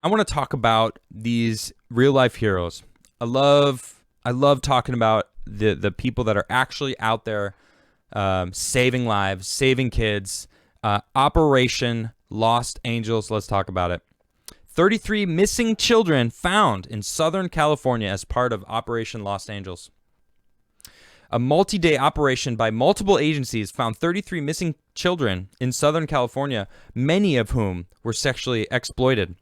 I want to talk about these real life heroes. I love talking about the people that are actually out there saving lives, saving kids. Operation Lost Angels. Let's talk about it. 33 missing children found in Southern California as part of Operation Lost Angels. A multi-day operation by multiple agencies found 33 missing children in Southern California, many of whom were sexually exploited.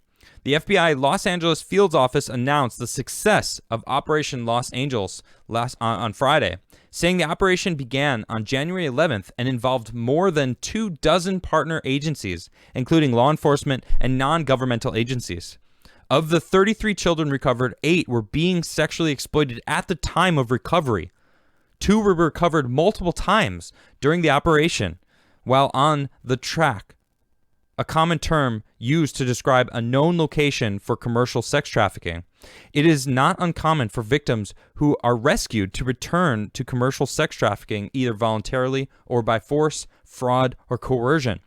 The FBI Los Angeles Fields Office announced the success of Operation Los Angeles on Friday, saying the operation began on January 11th and involved more than 24 partner agencies, including law enforcement and non-governmental agencies. Of the 33 children recovered, 8 were being sexually exploited at the time of recovery. 2 were recovered multiple times during the operation while on the track, a common term used to describe a known location for commercial sex trafficking. It is not uncommon for victims who are rescued to return to commercial sex trafficking either voluntarily or by force, fraud, or coercion.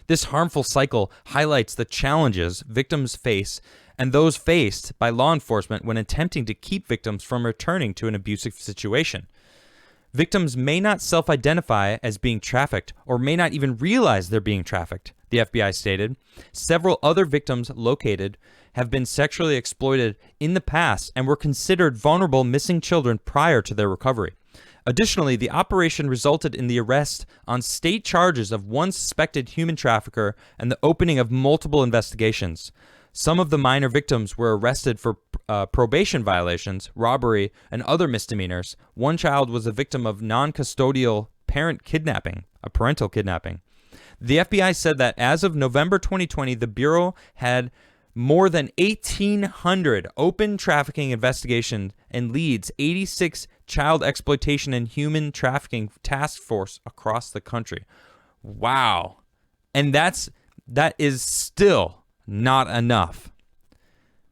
This harmful cycle highlights the challenges victims face and those faced by law enforcement when attempting to keep victims from returning to an abusive situation. Victims may not self-identify as being trafficked or may not even realize they're being trafficked, the FBI stated. Several other victims located have been sexually exploited in the past and were considered vulnerable missing children prior to their recovery. Additionally, the operation resulted in the arrest on state charges of one suspected human trafficker and the opening of multiple investigations. Some of the minor victims were arrested for probation violations, robbery, and other misdemeanors. One child was a victim of non-custodial parent kidnapping, a parental kidnapping. The FBI said that as of November 2020, the Bureau had more than 1,800 open trafficking investigations and leads 86 child exploitation and human trafficking task force across the country. Wow. And that is still not enough.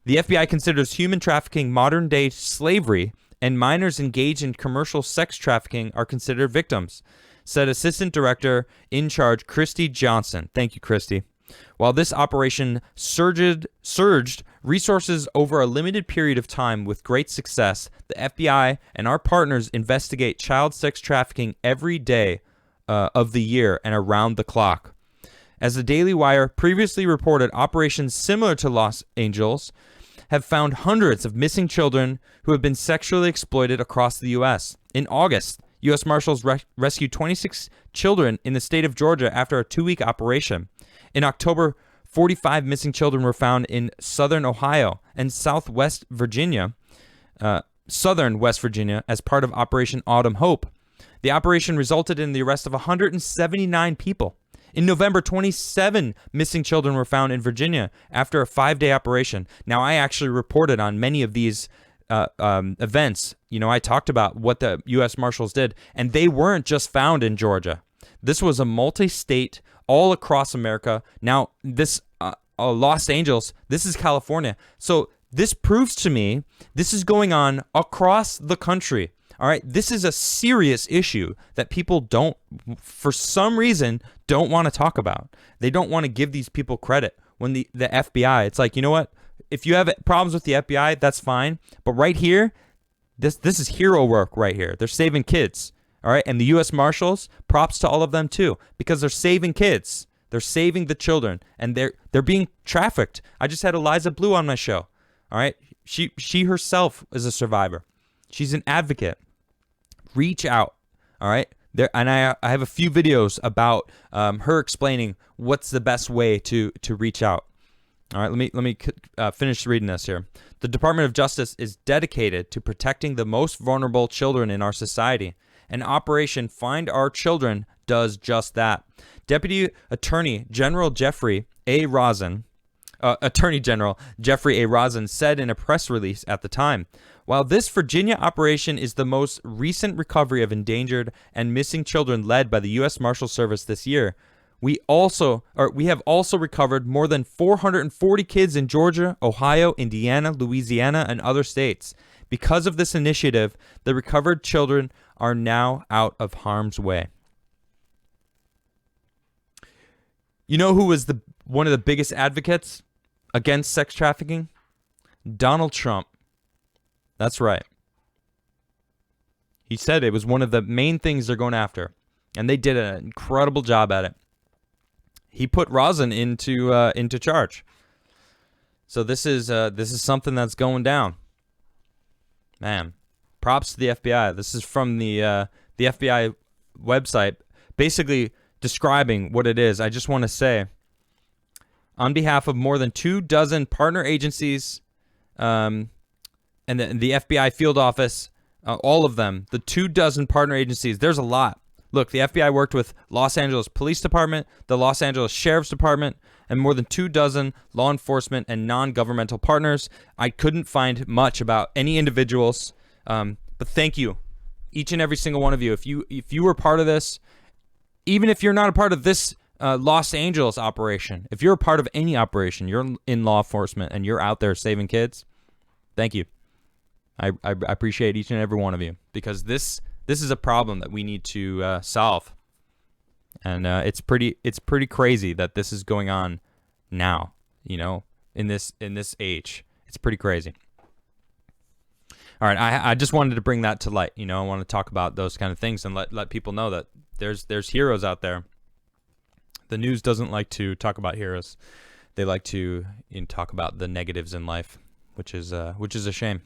The FBI considers human trafficking modern-day slavery, and minors engaged in commercial sex trafficking are considered victims, said Assistant Director in Charge Christy Johnson. Thank you, Christy. While this operation surged resources over a limited period of time with great success, the FBI and our partners investigate child sex trafficking every day of the year and around the clock. As the Daily Wire previously reported, operations similar to Los Angeles have found hundreds of missing children who have been sexually exploited across the U.S. In August, U.S. Marshals rescued 26 children in the state of Georgia after a 2-week operation. In October, 45 missing children were found in southern Ohio and southern West Virginia as part of Operation Autumn Hope. The operation resulted in the arrest of 179 people. In November, 27 missing children were found in Virginia after a 5-day operation. Now, I actually reported on many of these events. You know, I talked about what the U.S. Marshals did, and they weren't just found in Georgia. This was a multi-state, all across America. Now, this Los Angeles, this is California. So this proves to me this is going on across the country. All right, this is a serious issue that people for some reason, don't want to talk about. They don't want to give these people credit. When the FBI, it's like, you know what? If you have problems with the FBI, that's fine. But right here, this is hero work right here. They're saving kids. All right, and the U.S. Marshals, props to all of them too, because they're saving kids. They're saving the children, and they're being trafficked. I just had Eliza Blue on my show. All right, she herself is a survivor. She's an advocate. Reach out, all right? And I have a few videos about her explaining what's the best way to reach out. All right, let me finish reading this here. The Department of Justice is dedicated to protecting the most vulnerable children in our society. And Operation Find Our Children does just that. Deputy Attorney General Jeffrey A. Rosen said in a press release at the time, while this Virginia operation is the most recent recovery of endangered and missing children led by the U.S. Marshal Service this year, we have also recovered more than 440 kids in Georgia, Ohio, Indiana, Louisiana, and other states. Because of this initiative, the recovered children are now out of harm's way. You know who was one of the biggest advocates against sex trafficking? Donald Trump. That's right. He said it was one of the main things they're going after, and they did an incredible job at it. He put Rosin into charge. So this is something that's going down. Man, props to the FBI. This is from the FBI website, basically describing what it is. I just want to say, on behalf of more than 24 partner agencies, and the FBI field office, all of them, the 24 partner agencies, there's a lot. Look, the FBI worked with Los Angeles Police Department, the Los Angeles Sheriff's Department, and more than 24 law enforcement and non-governmental partners. I couldn't find much about any individuals, but thank you, each and every single one of you. If you were part of this, even if you're not a part of this Los Angeles operation, if you're a part of any operation, you're in law enforcement and you're out there saving kids, thank you. I appreciate each and every one of you, because this is a problem that we need to solve, and it's pretty crazy that this is going on now. In this age, it's pretty crazy. All right, I just wanted to bring that to light. I want to talk about those kind of things and let people know that there's heroes out there. The news doesn't like to talk about heroes; they like to talk about the negatives in life, which is a shame.